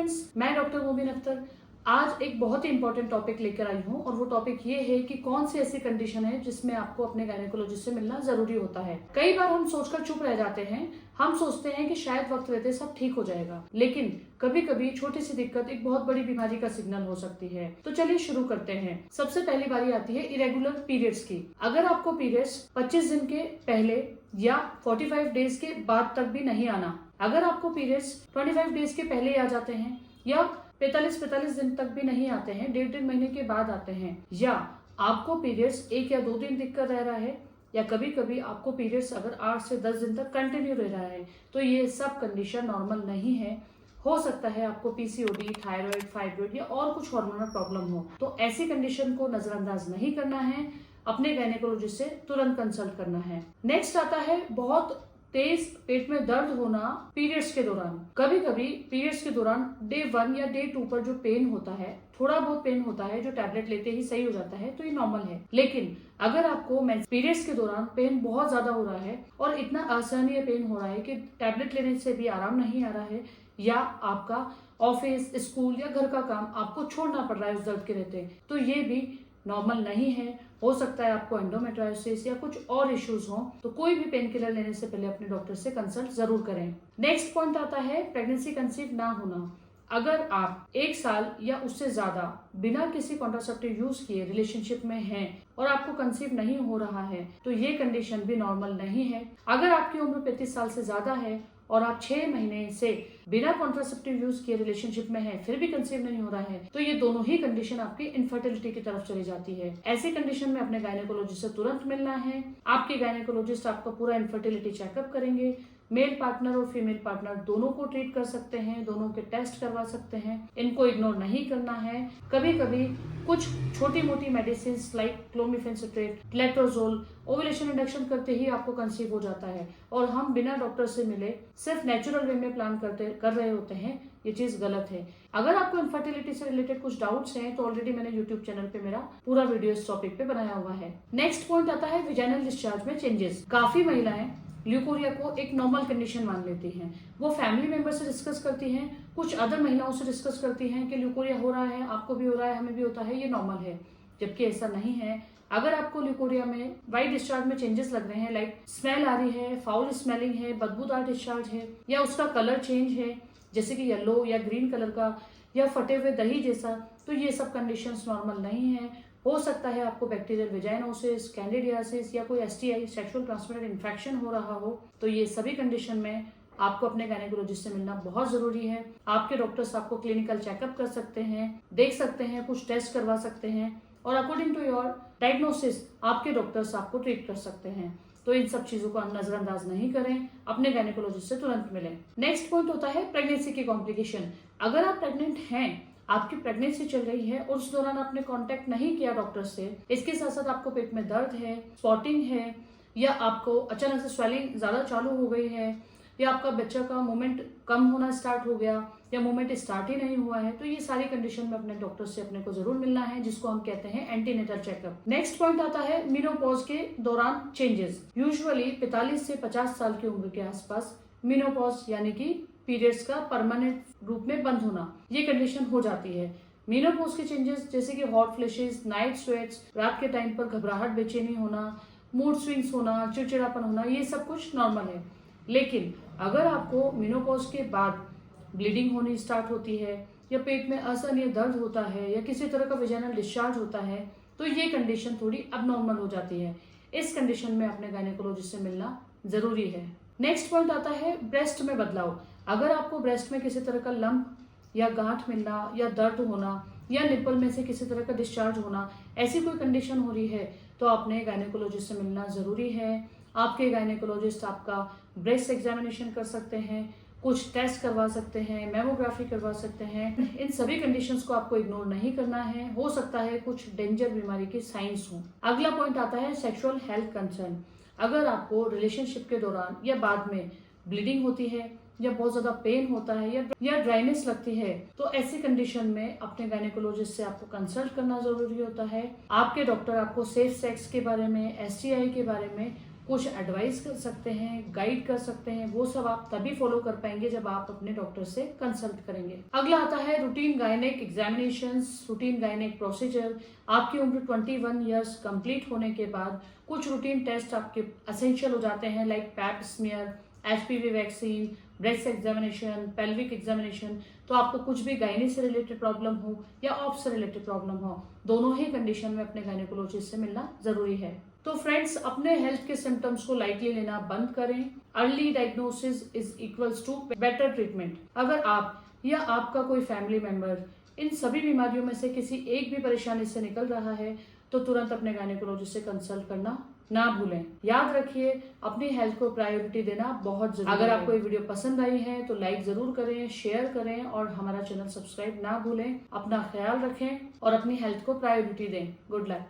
Friends, मैं doctor Mobin Akhtar आज एक बहुत ही इंपॉर्टेंट टॉपिक लेकर आई हूँ और वो टॉपिक ये है कि कौन सी ऐसी कंडीशन है जिसमें आपको अपने गायनेकोलॉजिस्ट से मिलना जरूरी होता है। कई बार हम सोचकर चुप रह जाते हैं। हम सोचते हैं कि शायद वक्त रहते सब ठीक हो जाएगा, लेकिन कभी कभी छोटी सी दिक्कत एक बहुत बड़ी बीमारी का सिग्नल हो सकती है। तो चलिए शुरू करते हैं। सबसे पहली बारी आती है इरेगुलर पीरियड्स की। अगर आपको पीरियड्स 25 दिन के पहले या 45 डेज के बाद तक भी नहीं आना, अगर आपको पीरियड्स 25 डेज के पहले आ जाते हैं या 45 दिन तक भी नहीं आते हैं, 1.5 महीने के बाद आते हैं, या आपको पीरियड्स 1 या 2 दिन दिक्कत रह रहा है, या कभी कभी आपको पीरियड्स अगर 8 से 10 दिन तक कंटिन्यू रह रहा है, तो ये सब कंडीशन नॉर्मल नहीं है। हो सकता है आपको पीसीओडी, थायराइड, फाइब्रॉइड या और कुछ हार्मोनल प्रॉब्लम हो। तो ऐसी कंडीशन को नजरअंदाज नहीं करना है, अपने गायनेकोलॉजिस्ट से तुरंत कंसल्ट करना है। नेक्स्ट आता है बहुत तेज पेट में दर्द होना पीरियड्स के दौरान। कभी कभी पीरियड्स के दौरान डे 1 या डे 2 पर जो पेन होता है, थोड़ा बहुत पेन होता है जो टैबलेट लेते ही सही हो जाता है, तो ये नॉर्मल है। लेकिन अगर आपको पीरियड्स के दौरान पेन बहुत ज्यादा हो रहा है और इतना असहनीय पेन हो रहा है कि टैबलेट लेने से भी आराम नहीं आ रहा है, या आपका ऑफिस, स्कूल या घर का काम आपको छोड़ना पड़ रहा है उस दर्द के रहते, तो ये भी नॉर्मल नहीं है। हो सकता है आपको एंडोमेट्रायोसिस या कुछ और इश्यूज हो, तो कोई भी पेन किलर लेने से पहले अपने डॉक्टर से कंसल्ट जरूर करें। नेक्स्ट पॉइंट आता है प्रेगनेंसी कंसीव ना होना। अगर आप 1 साल या उससे ज्यादा बिना किसी कॉन्ट्रासेप्टिव यूज किए रिलेशनशिप में हैं और आपको कंसीव नहीं हो रहा है, तो ये कंडीशन भी नॉर्मल नहीं है। अगर आपकी उम्र 35 साल से ज्यादा है और आप 6 महीने से बिना कॉन्ट्रासेप्टिव यूज किए रिलेशनशिप में है, फिर भी कंसीव नहीं हो रहा है, तो ये दोनों ही कंडीशन आपकी इनफर्टिलिटी की तरफ चली जाती है। ऐसी कंडीशन में अपने गायनेकोलॉजिस्ट से तुरंत मिलना है। आपके गायनेकोलॉजिस्ट आपका पूरा इनफर्टिलिटी चेकअप करेंगे। मेल पार्टनर और फीमेल पार्टनर दोनों को ट्रीट कर सकते हैं, दोनों के टेस्ट करवा सकते हैं। इनको इग्नोर नहीं करना है। कभी कभी कुछ छोटी मोटी medicine like clomiphene citrate, letrozole, ovulation induction करते ही आपको कंसीव हो जाता है, और हम बिना डॉक्टर से मिले सिर्फ नेचुरल वे में प्लान कर रहे होते हैं। ये चीज गलत है। अगर आपको इनफर्टिलिटी से रिलेटेड कुछ डाउट्स हैं, तो ऑलरेडी मैंने यूट्यूब चैनल पे मेरा पूरा वीडियो इस टॉपिक पे बनाया हुआ है। नेक्स्ट पॉइंट आता है विजाइनल डिस्चार्ज में चेंजेस। काफी महिलाएं ल्यूकोरिया को एक नॉर्मल कंडीशन मान लेती हैं। वो फैमिली मेंबर से डिस्कस करती हैं, कुछ अदर महिलाओं से डिस्कस करती हैं कि ल्यूकोरिया हो रहा है, आपको भी हो रहा है, हमें भी होता है, ये नॉर्मल है, जबकि ऐसा नहीं है। अगर आपको ल्यूकोरिया में वाइट डिस्चार्ज में चेंजेस लग रहे हैं, लाइक स्मेल आ रही है, फाउल स्मेलिंग है, बदबूदार डिस्चार्ज है, या उसका कलर चेंज है जैसे कि येलो या ग्रीन कलर का, या फटे हुए दही जैसा, तो ये सब कंडीशंस नॉर्मल नहीं है। हो सकता है आपको बैक्टीरियल वेजाइनोसिस, कैंडिडियासिस या कोई एसटीआई, सेक्सुअल ट्रांसमिटेड इन्फेक्शन हो रहा हो, तो ये सभी कंडीशन में आपको अपने गायनेकोलॉजिस्ट से मिलना बहुत जरूरी है। आपके डॉक्टर्स आपको क्लिनिकल चेकअप कर सकते हैं, देख सकते हैं, कुछ टेस्ट करवा सकते हैं, और अकॉर्डिंग टू योर डायग्नोसिस आपके डॉक्टर्स आपको ट्रीट कर सकते हैं। तो इन सब चीजों को हम नजरअंदाज नहीं करें, अपने गायनेकोलॉजिस्ट से तुरंत मिलें। नेक्स्ट पॉइंट होता है प्रेगनेंसी की कॉम्प्लिकेशन। अगर आप प्रेग्नेंट हैं, आपकी प्रेगनेंसी चल रही है और उस दौरान आपने कांटेक्ट नहीं किया डॉक्टर से, इसके साथ साथ आपको पेट में दर्द है, स्पॉटिंग है, या आपको अचानक से स्वेलिंग ज्यादा चालू हो गई है, या आपका बच्चा का मूवमेंट कम होना स्टार्ट हो गया, या मूवमेंट स्टार्ट ही नहीं हुआ है, तो ये सारी कंडीशन में अपने डॉक्टर से अपने को जरूर मिलना है, जिसको हम कहते हैं एंटीनेटल चेकअप। नेक्स्ट पॉइंट आता है मेनोपॉज के दौरान चेंजेस। यूजुअली 45 से 50 साल की उम्र के आसपास मेनोपॉज यानी कि पीरियड्स का परमानेंट रूप में बंद होना, ये कंडीशन हो जाती है। मेनोपॉज के चेंजेस जैसे कि हॉट फ्लैशेस, नाइट स्वेट्स, रात के टाइम पर घबराहट, बेचैनी होना, मूड स्विंग्स होना, चिड़चिड़ापन होना, ये सब कुछ नॉर्मल है। लेकिन अगर आपको मेनोपॉज के बाद ब्लीडिंग होनी स्टार्ट होती है, या पेट में असहनीय दर्द होता है, या किसी तरह का वेजाइनल डिस्चार्ज होता है, तो ये कंडीशन थोड़ी अबनॉर्मल हो जाती है। इस कंडीशन में अपने गायनेकोलॉजिस्ट से मिलना जरूरी है। नेक्स्ट पॉइंट आता है ब्रेस्ट में बदलाव। अगर आपको ब्रेस्ट में किसी तरह का लंप या गांठ मिलना, या दर्द होना, या निप्पल में से किसी तरह का डिस्चार्ज होना, ऐसी कोई कंडीशन हो रही है, तो अपने गायनेकोलॉजिस्ट से मिलना जरूरी है। आपके गायनेकोलॉजिस्ट आपका ब्रेस्ट एग्जामिनेशन कर सकते हैं, कुछ टेस्ट करवा सकते हैं, मेमोग्राफी करवा सकते हैं। इन सभी कंडीशंस को आपको इग्नोर नहीं करना है। हो सकता है कुछ डेंजर बीमारी के साइंस हो। अगला पॉइंट आता है सेक्सुअल हेल्थ कंसर्न। अगर आपको रिलेशनशिप के दौरान या बाद में ब्लीडिंग होती है, या बहुत ज्यादा पेन होता है, या ड्राइनेस लगती है, तो ऐसी कंडीशन में अपने गायनेकोलॉजिस्ट से आपको कंसल्ट करना जरूरी होता है। आपके डॉक्टर आपको सेफ सेक्स के बारे में, एसटीआई के बारे में कुछ एडवाइस कर सकते हैं, गाइड कर सकते हैं, वो सब आप तभी फॉलो कर पाएंगे जब आप अपने डॉक्टर से कंसल्ट करेंगे। अगला आता है routine gynaec examinations, routine gynaec procedure. आपकी उम्र 21 ईयर्स कंप्लीट होने के बाद कुछ रूटीन टेस्ट आपके असेंशियल हो जाते हैं, like pap smear, HPV vaccine, breast examination, pelvic examination. तो आपको कुछ भी गायनी से रिलेटेड प्रॉब्लम हो या ऑफ से रिलेटेड प्रॉब्लम हो, दोनों ही कंडीशन में अपने गायनेकोलॉजिस्ट से मिलना जरूरी है। तो फ्रेंड्स, अपने हेल्थ के सिम्टम्स को लाइटली लेना बंद करें। Early diagnosis is equals to better treatment. अगर आप या आपका कोई फैमिली मेंबर इन सभी बीमारियों में से किसी एक भी परेशानी से निकल रहा है तो तुरंत अपने गायनेकोलॉजिस्ट से कंसल्ट करना ना भूलें। याद रखिए, अपनी हेल्थ को प्रायोरिटी देना बहुत जरूरी है। अगर आपको ये वीडियो पसंद आई है तो लाइक जरूर करें, शेयर करें और हमारा चैनल सब्सक्राइब ना भूलें। अपना ख्याल रखें और अपनी हेल्थ को प्रायोरिटी दें। Good luck.